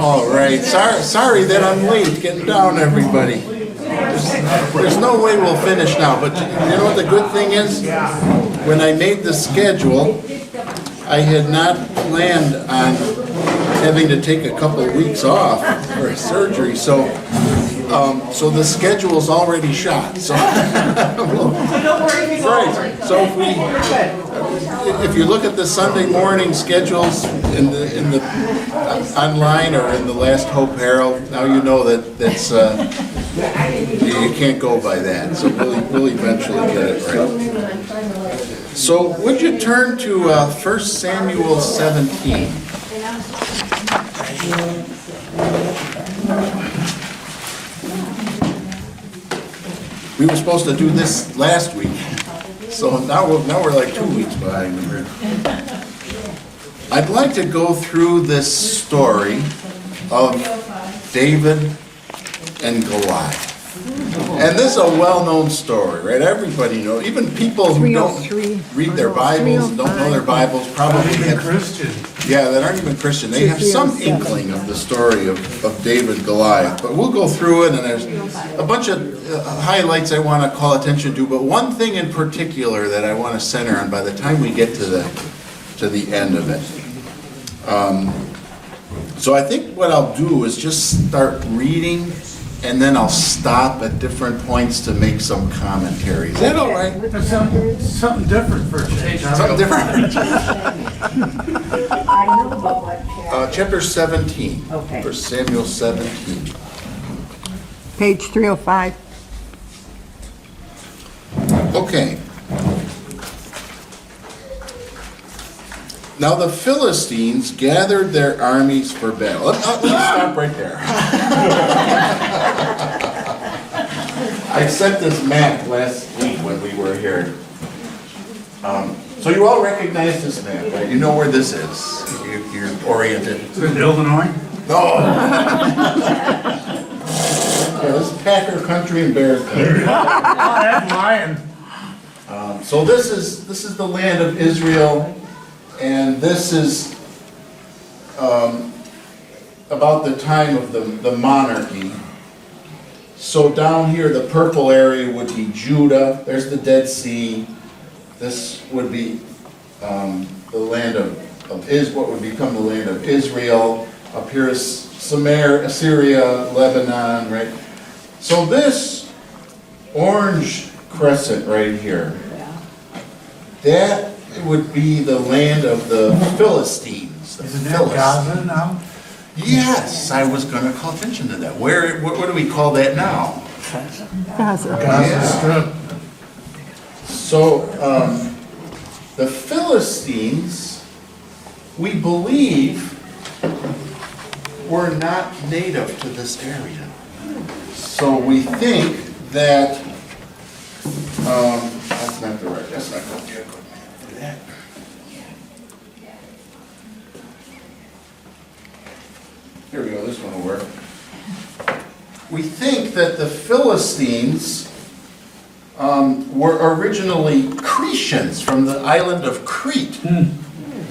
All right, sorry that I'm late getting down, everybody. There's no way we'll finish now, but you know what the good thing is? When I made the schedule, I had not planned on having to take a couple of weeks off for surgery, so the schedule's already shot. So right. So if you look at the Sunday morning schedules in the online or in the Last Hope Herald, now you know that's you can't go by that. So we'll eventually get it right. So would you turn to 1 Samuel 17? We were supposed to do this last week, so now we're like 2 weeks behind. I'd like to go through this story of David and Goliath. And this is a well-known story, right? Everybody knows. Even people who don't read their Bibles, don't know their Bibles, probably have Christian. Yeah, that aren't even Christian. They have some inkling of the story of David and Goliath. But we'll go through it, and there's a bunch of highlights I want to call attention to. But one thing in particular that I want to center on by the time we get to the end of it. So I think what I'll do is just start reading, and then I'll stop at different points to make some commentary. Is that all right? That's something different for a change. Something different. Chapter 17. Okay. 1 Samuel 17. Page 305. Okay. Now the Philistines gathered their armies for battle. Let's stop right there. I sent this map last week when we were here. So you all recognize this map, right? You know where this is. You're oriented. Is it Illinois? No. Yeah, this is Packer country and Bear country. That's lion. So this is the land of Israel. And this is about the time of the monarchy. So down here, the purple area would be Judah. There's the Dead Sea. This would be the land of what would become the land of Israel. Up here is Samaria, Assyria, Lebanon, right? So this orange crescent right here, that would be the land of the Philistines. Isn't that Gaza now? Yes, I was going to call attention to that. What do we call that now? Gaza Strip. So the Philistines, we believe, were not native to this area. So we think that that's not the right. That's not going to be a good. Here we go, this one will work. We think that the Philistines were originally Cretians from the island of Crete.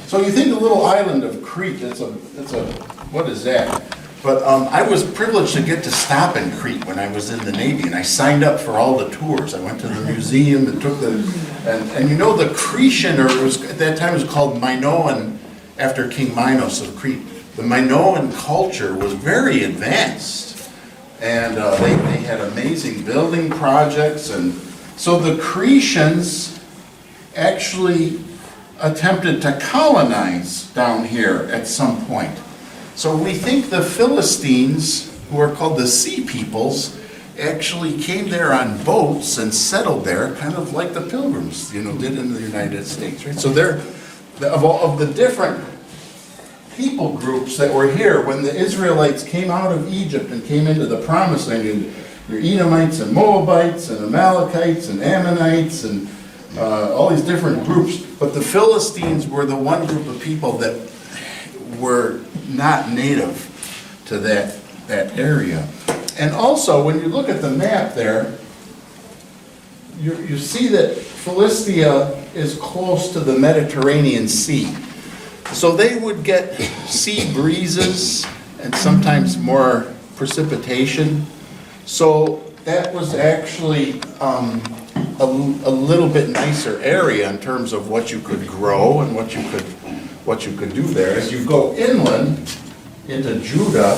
So you think the little island of Crete, it's a what is that? But I was privileged to get to stop in Crete when I was in the Navy, and I signed up for all the tours. I went to the museum and took and you know the Cretan, or it was, at that time it was called Minoan, after King Minos of Crete. The Minoan culture was very advanced, and they had amazing building projects, and so the Cretans actually attempted to colonize down here at some point. So we think the Philistines, who are called the Sea Peoples, actually came there on boats and settled there, kind of like the Pilgrims, did in the United States, right? So they're of the different people groups that were here when the Israelites came out of Egypt and came into the Promised Land. Your Edomites and Moabites and Amalekites and Ammonites and all these different groups. But the Philistines were the one group of people that were not native to that area. And also, when you look at the map there, you see that Philistia is close to the Mediterranean Sea. So they would get sea breezes and sometimes more precipitation. So that was actually a little bit nicer area in terms of what you could grow and what you could do there. As you go inland into Judah,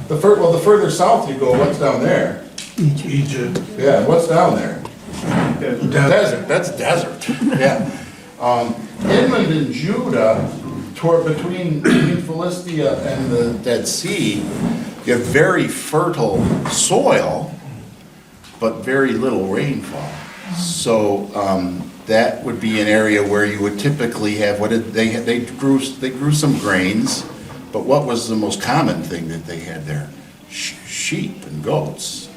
the further south you go, what's down there? Egypt. Yeah, what's down there? Desert. That's desert, yeah. Inland in Judah, between Philistia and the Dead Sea, you have very fertile soil, but very little rainfall. So that would be an area where you would typically have, they grew some grains, but what was the most common thing that they had there? Sheep and goats.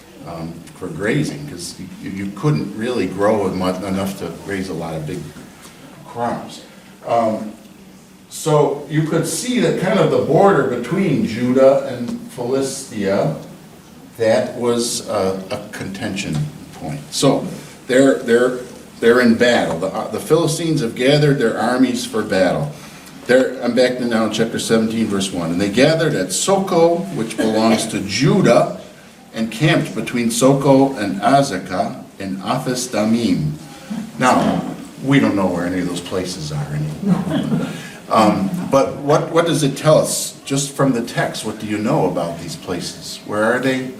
For grazing, because you couldn't really grow enough to raise a lot of big crops. So you could see that kind of the border between Judah and Philistia, that was a contention point. So they're in battle. The Philistines have gathered their armies for battle. I'm back to now in chapter 17, verse 1. And they gathered at Soko, which belongs to Judah, and camped between Soko and Azekah in Aphis Damim. Now, we don't know where any of those places are anymore. But what does it tell us? Just from the text, what do you know about these places? Where are they?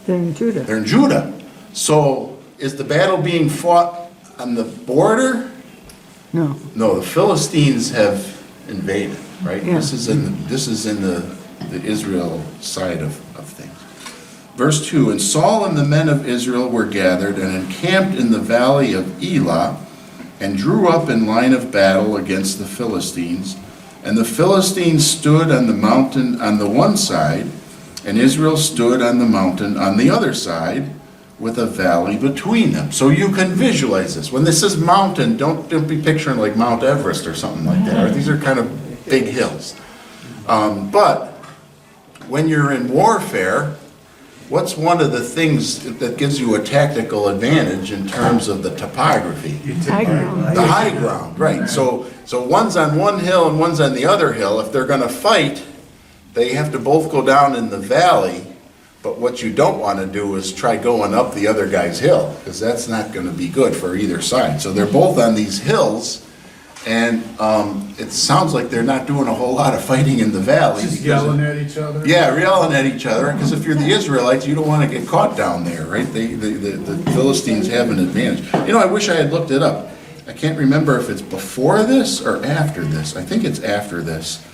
They're in Judah. They're in Judah. So, is the battle being fought on the border? No. No, the Philistines have invaded, right? Yeah. This is in the Israel side of things. Verse 2, and Saul and the men of Israel were gathered and encamped in the valley of Elah and drew up in line of battle against the Philistines. And the Philistines stood on the mountain on the one side, and Israel stood on the mountain on the other side, with a valley between them. So you can visualize this. When this says mountain, don't be picturing like Mount Everest or something like that. Right? These are kind of big hills. But when you're in warfare, what's one of the things that gives you a tactical advantage in terms of the topography? High ground. The high ground, right. So one's on one hill and one's on the other hill. If they're going to fight, they have to both go down in the valley. But what you don't want to do is try going up the other guy's hill, because that's not going to be good for either side. So they're both on these hills, and it sounds like they're not doing a whole lot of fighting in the valley. Just yelling at each other? Yeah, yelling at each other, because if you're the Israelites, you don't want to get caught down there, right? The Philistines have an advantage. You know, I wish I had looked it up. I can't remember if it's before this or after this. I think it's after this.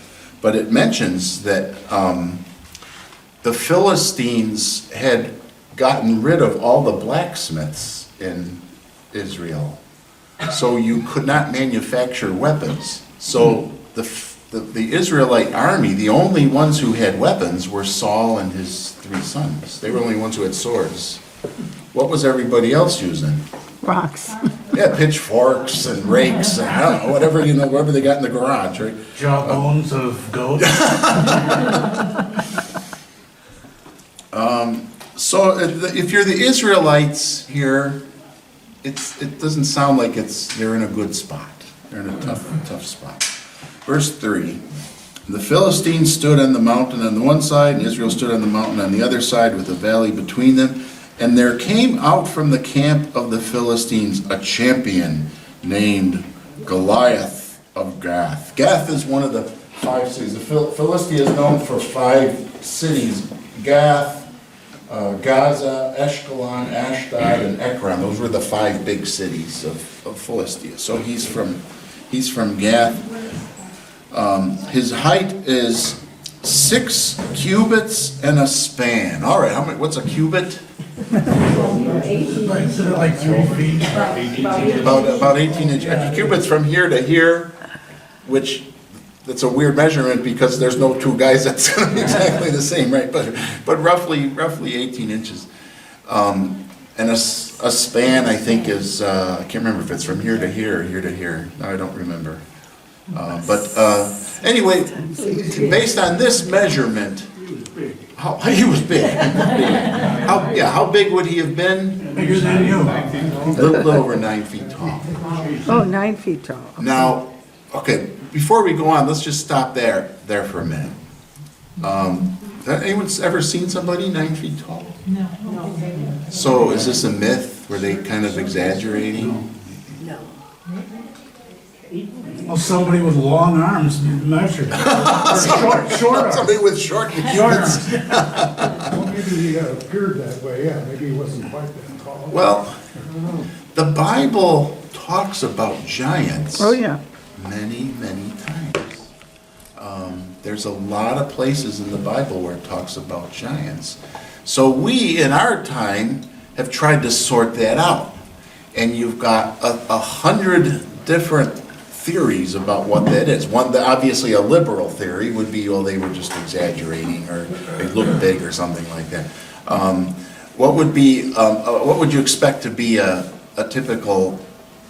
But it mentions that the Philistines had gotten rid of all the blacksmiths in Israel. So you could not manufacture weapons. So the Israelite army, the only ones who had weapons were Saul and his 3 sons. They were the only ones who had swords. What was everybody else using? Rocks. Yeah, pitchforks and rakes and I don't know, whatever they got in the garage, right? Jawbones of goats. So if you're the Israelites here, it doesn't sound like they're in a good spot. They're in a tough spot. Verse 3, the Philistines stood on the mountain on the one side, and Israel stood on the mountain on the other side with a valley between them. And there came out from the camp of the Philistines a champion named Goliath of Gath. Gath is one of the 5 cities. Philistia is known for 5 cities: Gath, Gaza, Ashkelon, Ashdod, and Ekron. Those were the 5 big cities of Philistia. So he's from Gath. His height is 6 cubits and a span. All right, what's a cubit? Is it like 3 feet? About 18 inches. Cubits from here to here, which that's a weird measurement because there's no 2 guys that's exactly the same, right? But roughly 18 inches. And a span, I think, is I can't remember if it's from here to here or here to here. No, I don't remember. But anyway, based on this measurement, he was big. How big would he have been? Bigger than you. A little over 9 feet tall. Oh, 9 feet tall. Now, okay, before we go on, let's just stop there for a minute. Has anyone ever seen somebody 9 feet tall? No. So is this a myth? Were they kind of exaggerating? Well, somebody with long arms measured it. Or short arms. Somebody with short arms. Well, maybe he appeared that way, yeah, maybe he wasn't quite that tall. Well, the Bible talks about giants. Oh, yeah. Many, many times. There's a lot of places in the Bible where it talks about giants. So we, in our time, have tried to sort that out. And you've got 100 different theories about what that is. One, obviously a liberal theory would be, well, they were just exaggerating, or they look big, or something like that. What would you expect to be a typical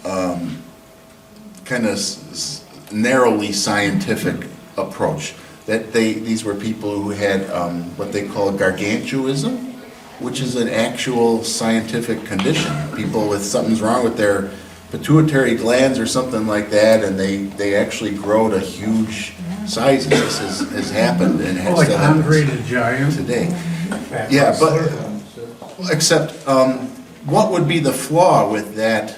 kind of narrowly scientific approach? That these were people who had what they call gargantuism, which is an actual scientific condition. People with something's wrong with their pituitary glands or something like that, and they actually grow to huge sizes. This has happened and has Like still Andre happens the Giant. today. Yeah, but except what would be the flaw with that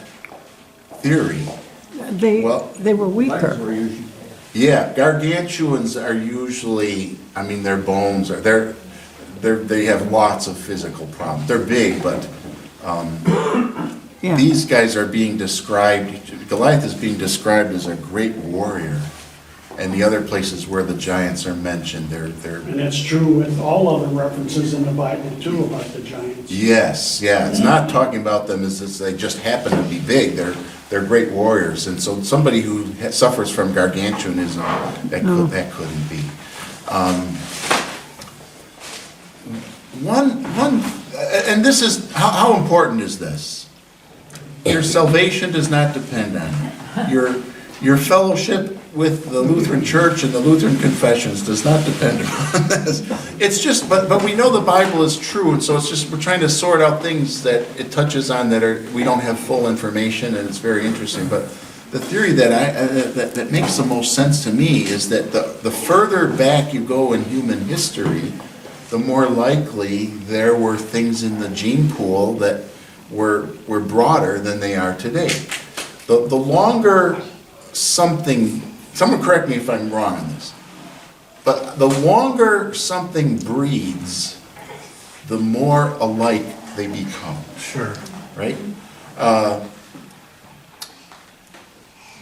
theory? Well- They were weaker. Yeah, gargantuans are usually, I mean, their bones are, they have lots of physical problems. They're big, but Yeah. these guys are being described, Goliath is being described as a great warrior. And the other places where the giants are mentioned, they're, And that's true with all other references in the Bible too about the giants. yes, yeah, it's not talking about them as if they just happen to be big. They're great warriors. And so somebody who suffers from gargantuanism, that couldn't be. And this is, how important is this? Your salvation does not depend on it. Your fellowship with the Lutheran Church and the Lutheran confessions does not depend upon this. It's just, but we know the Bible is true, and so it's just, we're trying to sort out things that it touches on that we don't have full information, and it's very interesting. But the theory that makes the most sense to me is that the further back you go in human history, the more likely there were things in the gene pool that were broader than they are today. The longer something, someone correct me if I'm wrong on this, but the longer something breeds, the more alike they become, Sure. right?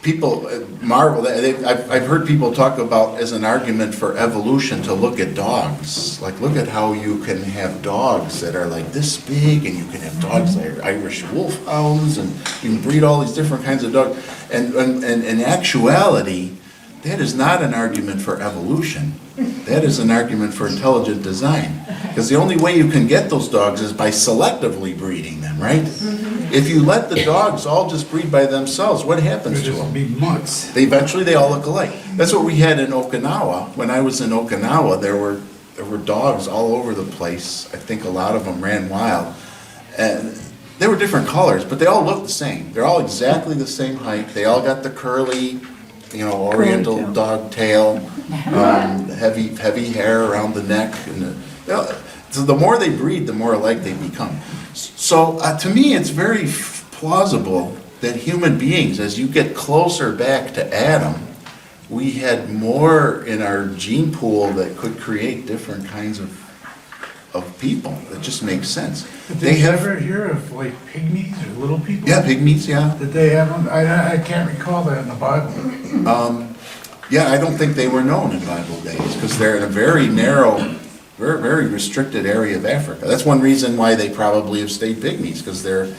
People marvel, I've heard people talk about as an argument for evolution to look at dogs. Like, look at how you can have dogs that are like this big, and you can have dogs that are Irish wolfhounds, and you can breed all these different kinds of dogs. And in actuality, that is not an argument for evolution. That is an argument for intelligent design. Because the only way you can get those dogs is by selectively breeding them, right? If you let the dogs all just breed by themselves, what happens to It'd them? just be mutts. Eventually, they all look alike. That's what we had in Okinawa. When I was in Okinawa, there were dogs all over the place. I think a lot of them ran wild. And they were different colors, but they all looked the same. They're all exactly the same height. They all got the curly, oriental tail. dog tail, heavy hair around the neck. And so the more they breed, the more alike they become. So to me, it's very plausible that human beings, as you get closer back to Adam, we had more in our gene pool that could create different kinds of people. It just makes sense. Did you ever hear of like pygmies or little people? Yeah, pygmies, yeah. Did they have them? I can't recall that in the Bible. Yeah, I don't think they were known in Bible days, because they're in a very narrow, very, very restricted area of Africa. That's one reason why they probably have stayed pygmies, because they're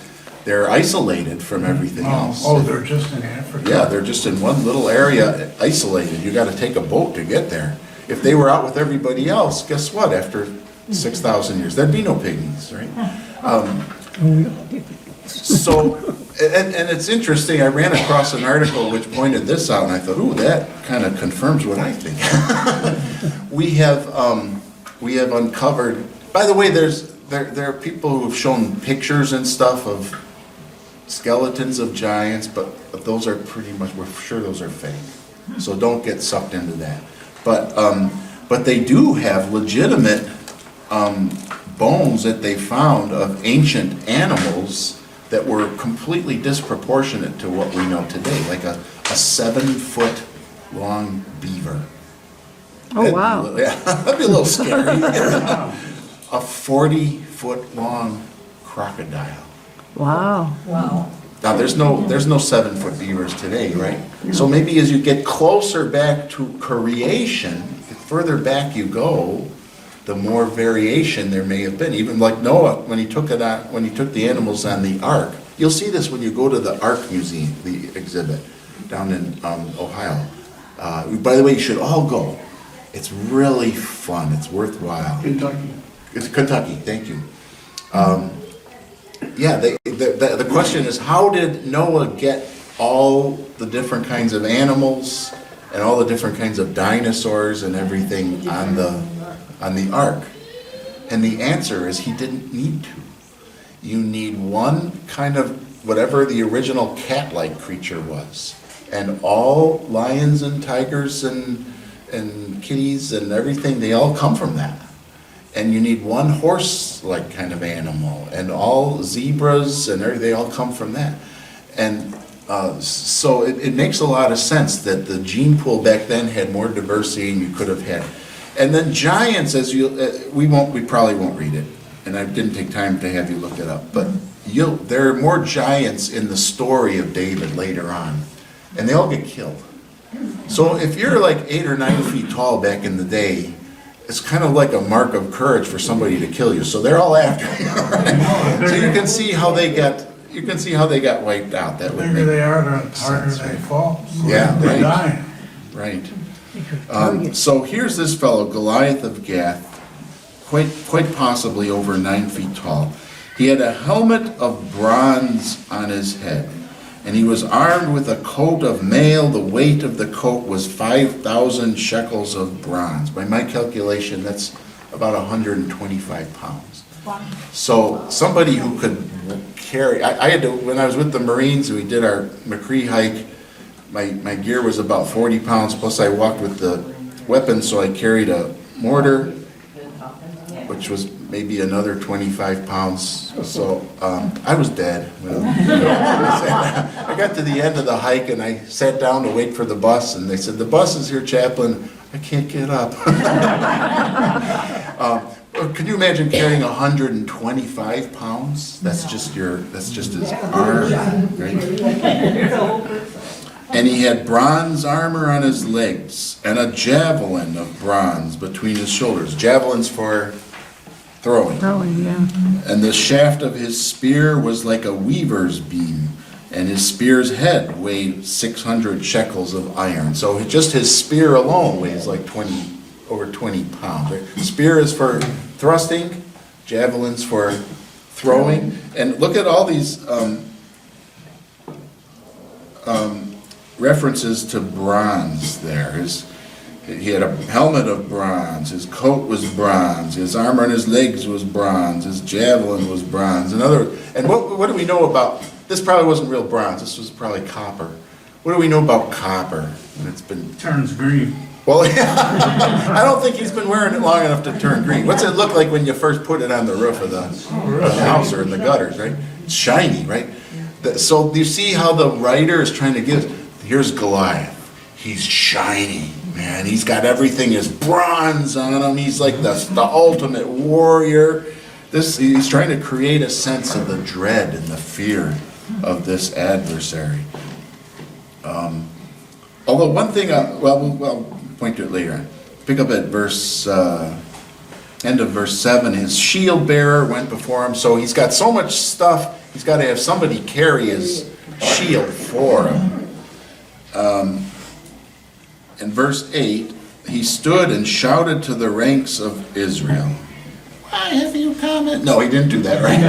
isolated from everything else. Oh, they're just in Africa? Yeah, they're just in one little area, isolated. You gotta take a boat to get there. If they were out with everybody else, guess what? After 6,000 years, there'd be no pygmies, right? So, and it's interesting, I ran across an article which pointed this out, and I thought, ooh, that kind of confirms what I think. We have uncovered, by the way, there are people who have shown pictures and stuff of skeletons of giants, but those are pretty much, we're sure those are fake. So don't get sucked into that. But But they do have legitimate bones that they found of ancient animals that were completely disproportionate to what we know today, like a 7-foot long beaver. Oh, wow. Yeah, that'd be a little scary. A 40-foot long crocodile. Wow. Now, there's no 7-foot beavers today, right? So maybe as you get closer back to creation, the further back you go, the more variation there may have been. Even like Noah, when he took the animals on the ark. You'll see this when you go to the Ark Museum, the exhibit down in Ohio. By the way, you should all go. It's really fun. It's worthwhile. Kentucky. It's Kentucky. Thank you. Yeah, the question is, how did Noah get all the different kinds of animals and all the different kinds of dinosaurs and everything on the ark? And the answer is he didn't need to. You need one kind of whatever the original cat-like creature was. And all lions and tigers and kitties and everything, they all come from that. And you need one horse-like kind of animal, and all zebras and everything, they all come from that. And so it makes a lot of sense that the gene pool back then had more diversity and you could have had. And then giants, as we probably won't read it, and I didn't take time to have you look it up, but there are more giants in the story of David later on, and they all get killed. So if you're like 8 or 9 feet tall back in the day, it's kind of like a mark of courage for somebody to kill you. So they're all after you. Right? So you can see how they got wiped out. That The would bigger make they are, the harder sense, they right? fall. So Yeah, they right. die. Right. So here's this fellow, Goliath of Gath, quite possibly over 9 feet tall. He had a helmet of bronze on his head, and he was armed with a coat of mail. The weight of the coat was 5,000 shekels of bronze. By my calculation, that's about 125 pounds. Wow. So somebody who could carry, I had to, when I was with the Marines, we did our McCree hike, my gear was about 40 pounds, plus I walked with the weapons, so I carried a mortar, which was maybe another 25 pounds. So I was dead. I got to the end of the hike and I sat down to wait for the bus, and they said, "The bus is here, Chaplain." I can't get up. Can you imagine carrying 125 pounds? That's just his arm, right? And he had bronze armor on his legs and a javelin of bronze between his shoulders. Javelins for throwing. Yeah. And the shaft of his spear was like a weaver's beam, and his spear's head weighed 600 shekels of iron. So just his spear alone weighs like over 20 pounds. Right? Spear is for thrusting, javelins for throwing. And look at all these references to bronze there. He had a helmet of bronze, his coat was bronze, his armor on his legs was bronze, his javelin was bronze. And what do we know about, this probably wasn't real bronze, this was probably copper. What do we know about copper? And Turns green. well, yeah, I don't think he's been wearing it long enough to turn green. What's it look like when you first put it on the roof of the house or in the gutters, right? It's shiny, right? So you see how the writer is trying to give, here's Goliath. He's shiny, man. He's got everything is bronze on him. He's like the ultimate warrior. He's trying to create a sense of the dread and the fear of this adversary. Although one thing, we'll point to it later on. Pick up at end of verse 7. His shield bearer went before him. So he's got so much stuff, he's got to have somebody carry his shield for him. In verse 8, he stood and shouted to the ranks of Israel. Why have you come in? No, he didn't do that, right?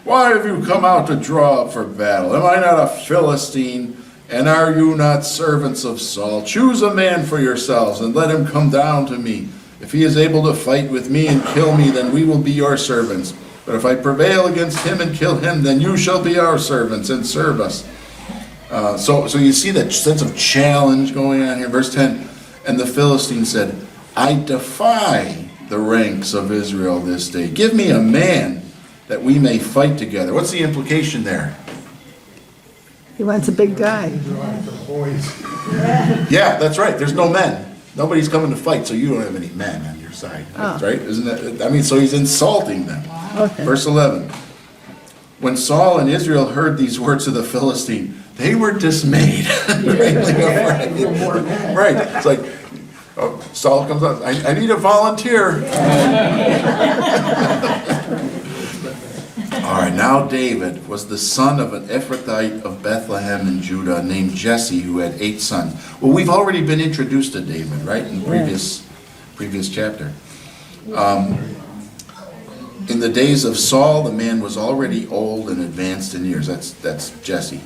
Why have you come out to draw up for battle? Am I not a Philistine? And are you not servants of Saul? Choose a man for yourselves and let him come down to me. If he is able to fight with me and kill me, then we will be your servants. But if I prevail against him and kill him, then you shall be our servants and serve us. So you see that sense of challenge going on here. Verse 10, And the Philistine said, I defy the ranks of Israel this day. Give me a man that we may fight together. What's the implication there? He wants a big guy. These are like the boys. Yeah, that's right. There's no men. Nobody's coming to fight, so you don't have any men on your side. Oh. Right? Isn't that? I mean, so he's insulting them. Okay. Verse 11. When Saul and Israel heard these words of the Philistine, they were dismayed. Greatly afraid. Right. It's like, oh, Saul comes up, I need a volunteer. All right, now David was the son of an Ephrathite of Bethlehem in Judah named Jesse, who had 8 sons. Well, we've already been introduced to David, right, in the previous chapter. In the days of Saul, the man was already old and advanced in years. That's Jesse.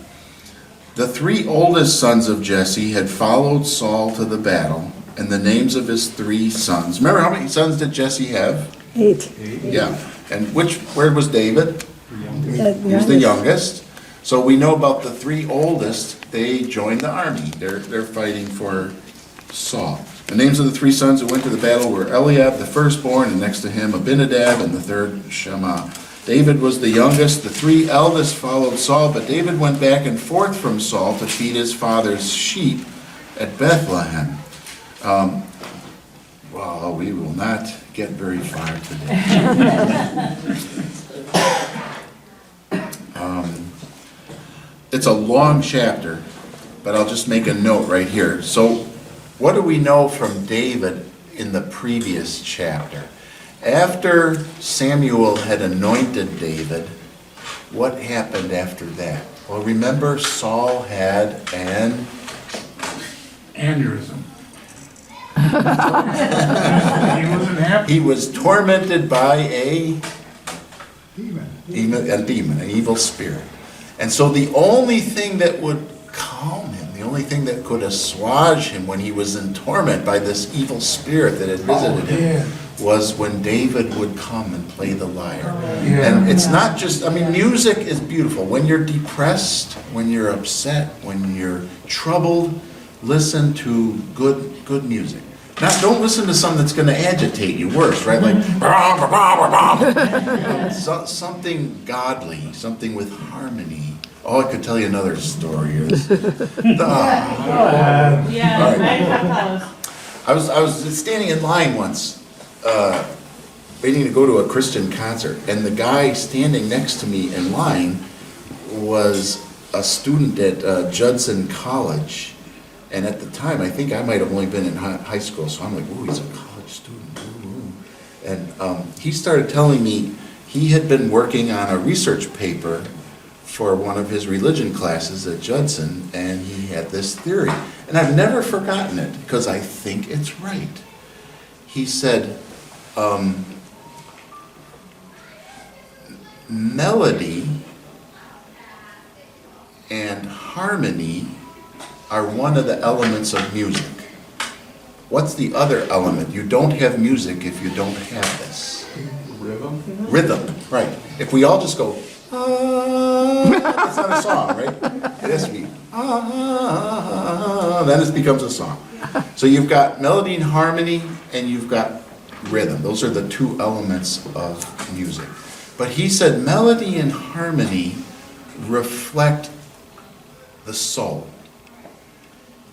The 3 oldest sons of Jesse had followed Saul to the battle, and the names of his 3 sons. Remember how many sons did Jesse have? 8. Yeah. And where was David? He was the youngest. youngest. So we know about the 3 oldest. They joined the army. They're fighting for Saul. The names of the 3 sons who went to the battle were Eliab, the firstborn, and next to him Abinadab, and the third Shammah. David was the youngest. The 3 eldest followed Saul, but David went back and forth from Saul to feed his father's sheep at Bethlehem. Well, we will not get very far today. It's a long chapter, but I'll just make a note right here. So, what do we know from David in the previous chapter? After Samuel had anointed David, what happened after that? Well, remember Saul had an Aneurysm. He wasn't happy. He was tormented by a Demon. demon, an evil spirit. And so the only thing that would calm him, the only thing that could assuage him when he was in torment by this evil spirit that had visited him was when David would come and play the lyre. And it's not just, I mean, music is beautiful. When you're depressed, when you're upset, when you're troubled, listen to good music. Now, don't listen to something that's going to agitate you worse, right? Like, something godly, something with harmony. Oh, I could tell you another story. I was standing in line once, waiting to go to a Christian concert, and the guy standing next to me in line was a student at Judson College. And at the time, I think I might have only been in high school, so I'm like, ooh, he's a college student. Ooh. And he started telling me he had been working on a research paper for one of his religion classes at Judson, and he had this theory. And I've never forgotten it, because I think it's right. He said, melody and harmony are one of the elements of music. What's the other element? You don't have music if you don't have this. Rhythm? Rhythm, right. If we all just go, ah, it's not a song, right? It has to be, ah, then it becomes a song. So you've got melody and harmony, and you've got rhythm. Those are the 2 elements of music. But he said melody and harmony reflect the soul,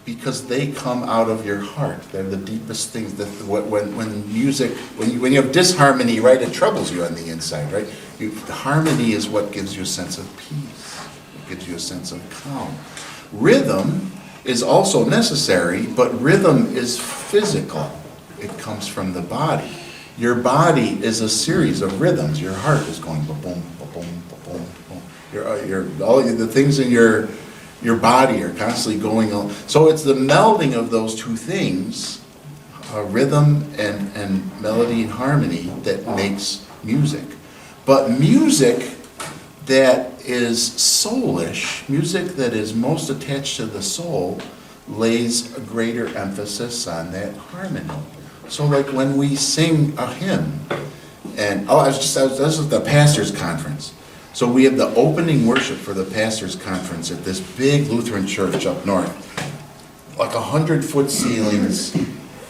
because they come out of your heart. They're the deepest things. That when music, when you have disharmony, right, it troubles you on the inside, right? The harmony is what gives you a sense of peace. It gives you a sense of calm. Rhythm is also necessary, but rhythm is physical. It comes from the body. Your body is a series of rhythms. Your heart is going ba-boom, ba-boom, ba-boom, ba-boom. All the things in your body are constantly going on. So it's the melding of those 2 things, rhythm and melody and harmony, that makes music. But music that is soulish, music that is most attached to the soul, lays a greater emphasis on that harmony. So like when we sing a hymn, and this was the pastor's conference. So we have the opening worship for the pastor's conference at this big Lutheran church up north. Like 100-foot ceilings,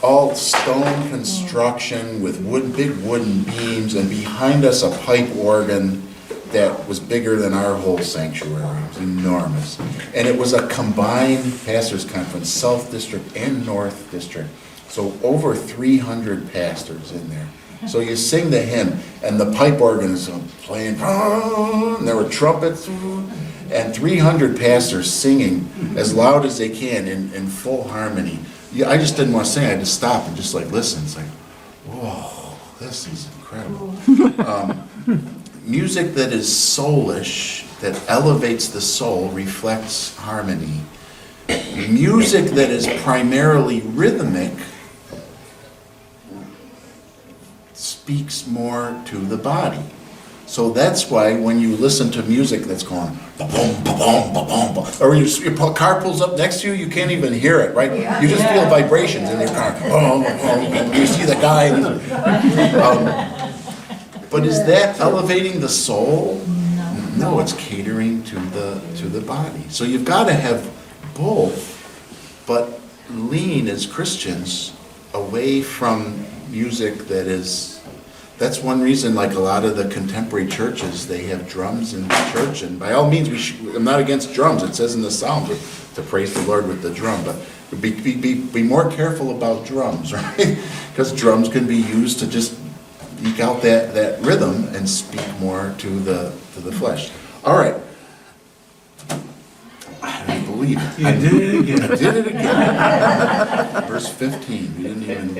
all stone construction with big wooden beams, and behind us a pipe organ that was bigger than our whole sanctuary. It was enormous. And it was a combined pastors' conference, South District and North District. So over 300 pastors in there. So you sing the hymn, and the pipe organ is playing, and there were trumpets, and 300 pastors singing as loud as they can in full harmony. Yeah, I just didn't want to sing. I had to stop and just like listen. It's like, whoa, this is incredible. Music that is soulish, that elevates the soul, reflects harmony. Music that is primarily rhythmic speaks more to the body. So that's why when you listen to music that's going ba-boom, ba-boom, ba-boom, ba, or your car pulls up next to you, you can't even hear it, right? You just feel vibrations in your car. And you see the guy. But is that elevating the soul? No, it's catering to the body. So you've got to have both, but lean as Christians away from music that is. That's one reason, like a lot of the contemporary churches, they have drums in the church, and by all means, I'm not against drums. It says in the Psalms to praise the Lord with the drum, but be more careful about drums, right? Because drums can be used to just eke out that rhythm and speak more to the flesh. All right. I don't believe it. You did it again. I did it again. Verse 15. We didn't even.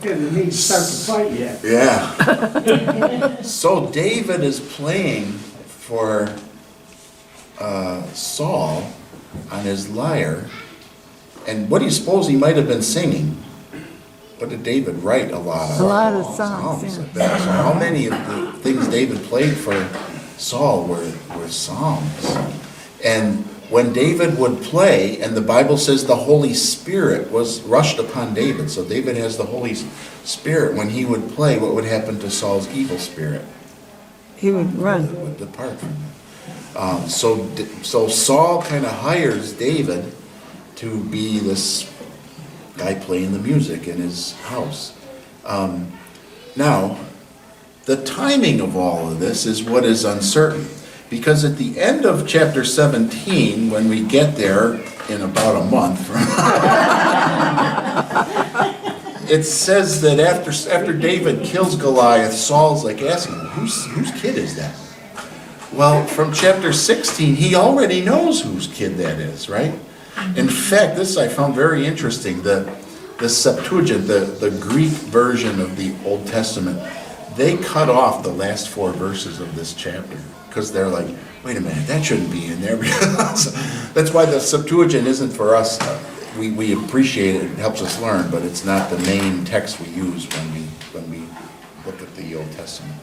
Didn't need to start the fight yet. Yeah. So David is playing for Saul on his lyre, and what do you suppose he might have been singing? What did David write? A lot of songs, yeah. So how many of the things David played for Saul were psalms? And when David would play, and the Bible says the Holy Spirit was rushed upon David, so David has the Holy Spirit. When he would play, what would happen to Saul's evil spirit? He would run. It would depart from him. So Saul kind of hires David to be this guy playing the music in his house. Now, the timing of all of this is what is uncertain. Because at the end of chapter 17, when we get there in about a month, it says that after David kills Goliath, Saul's like asking, whose kid is that? Well, from chapter 16, he already knows whose kid that is, right? In fact, this I found very interesting. The Septuagint, the Greek version of the Old Testament, they cut off the last 4 verses of this chapter. Because they're like, wait a minute, that shouldn't be in there. That's why the Septuagint isn't for us. We appreciate it, it helps us learn, but it's not the main text we use when we look at the Old Testament.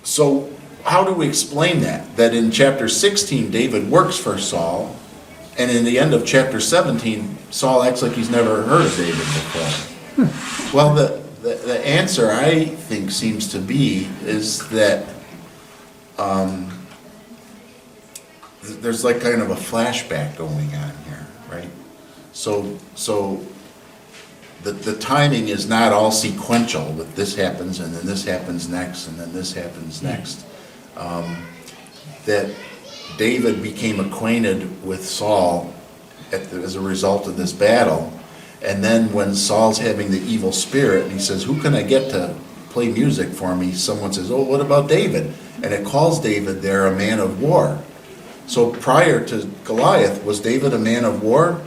So how do we explain that? That in chapter 16, David works for Saul, and in the end of chapter 17, Saul acts like he's never heard of David before. Well, the answer, I think, seems to be is that there's like kind of a flashback going on here, right? So the timing is not all sequential, with this happens and then this happens next and then this happens next. That David became acquainted with Saul as a result of this battle, and then when Saul's having the evil spirit and he says, who can I get to play music for me? Someone says, oh, what about David? And it calls David there a man of war. So prior to Goliath, was David a man of war?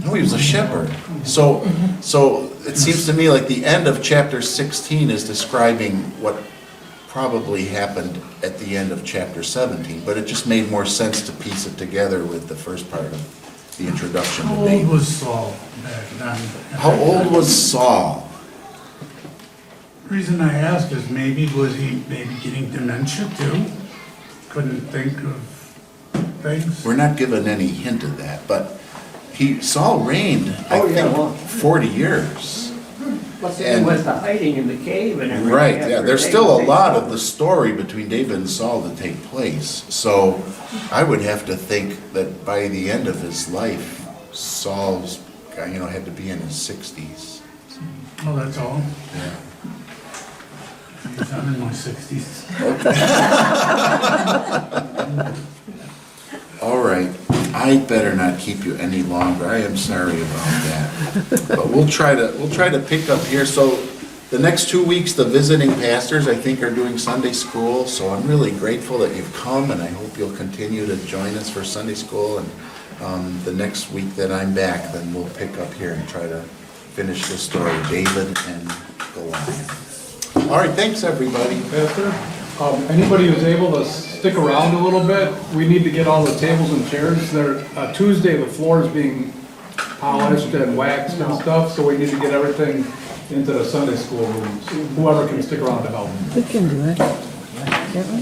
No, he was a shepherd. So it seems to me like the end of chapter 16 is describing what probably happened at the end of chapter 17, but it just made more sense to piece it together with the first part of the introduction to How old David. was Saul back then? How old was Saul? The reason I ask is was he maybe getting dementia too? Couldn't think of things? We're not given any hint of that, but Saul reigned, I Oh, yeah, think, well. 40 years. Plus And- it was the hiding in the cave and everything. Right, yeah, after there's they- still a they- lot of the story between David and Saul to take place. So I would have to think that by the end of his life, Saul's, had to be in his 60s. Oh, that's all? Yeah. I'm in my 60s. All right, I better not keep you any longer. I am sorry about that. But we'll try to pick up here. So the next 2 weeks, the visiting pastors, I think, are doing Sunday school. So I'm really grateful that you've come, and I hope you'll continue to join us for Sunday school. And the next week that I'm back, then we'll pick up here and try to finish the story, David and Goliath. All right, thanks, everybody. Pastor, anybody who's able to stick around a little bit, we need to get all the tables and chairs. Tuesday, the floor is being polished and waxed and stuff, so we need to get everything into the Sunday school rooms. Whoever can stick around to help. We can do it. Can't we?